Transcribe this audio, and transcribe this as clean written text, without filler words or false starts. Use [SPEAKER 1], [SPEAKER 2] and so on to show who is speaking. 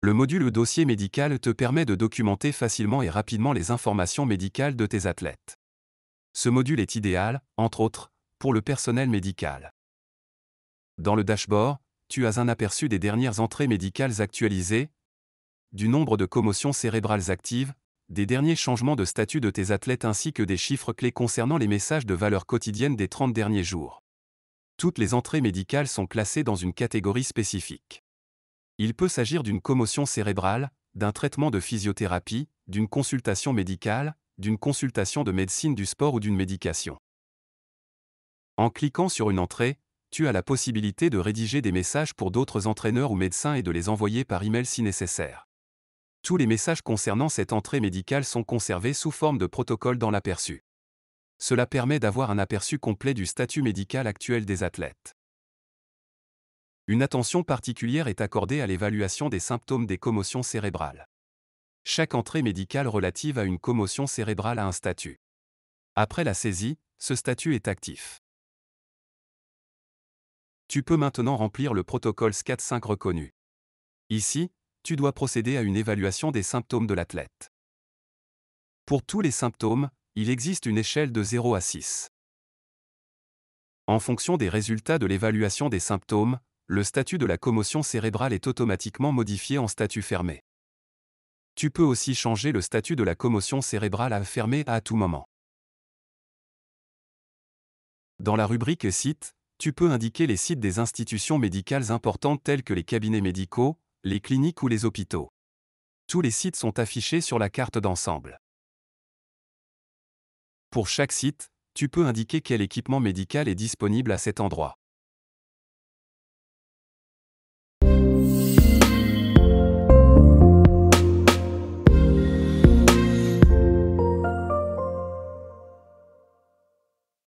[SPEAKER 1] Le module dossier médical te permet de documenter facilement et rapidement les informations médicales de tes athlètes. Ce module est idéal, entre autres, pour le personnel médical. Dans le dashboard, tu as un aperçu des dernières entrées médicales actualisées, du nombre de commotions cérébrales actives, des derniers changements de statut de tes athlètes ainsi que des chiffres clés concernant les messages de valeur quotidienne des 30 derniers jours. Toutes les entrées médicales sont classées dans une catégorie spécifique. Il peut s'agir d'une commotion cérébrale, d'un traitement de physiothérapie, d'une consultation médicale, d'une consultation de médecine du sport ou d'une médication. En cliquant sur une entrée, tu as la possibilité de rédiger des messages pour d'autres entraîneurs ou médecins et de les envoyer par email si nécessaire. Tous les messages concernant cette entrée médicale sont conservés sous forme de protocole dans l'aperçu. Cela permet d'avoir un aperçu complet du statut médical actuel des athlètes. Une attention particulière est accordée à l'évaluation des symptômes des commotions cérébrales. Chaque entrée médicale relative à une commotion cérébrale a un statut. Après la saisie, ce statut est actif. Tu peux maintenant remplir le protocole SCAT-5 reconnu. Ici, tu dois procéder à une évaluation des symptômes de l'athlète. Pour tous les symptômes, il existe une échelle de 0 à 6. En fonction des résultats de l'évaluation des symptômes, le statut de la commotion cérébrale est automatiquement modifié en statut fermé. Tu peux aussi changer le statut de la commotion cérébrale à fermé à tout moment. Dans la rubrique Sites, tu peux indiquer les sites des institutions médicales importantes telles que les cabinets médicaux, les cliniques ou les hôpitaux. Tous les sites sont affichés sur la carte d'ensemble. Pour chaque site, tu peux indiquer quel équipement médical est disponible à cet endroit.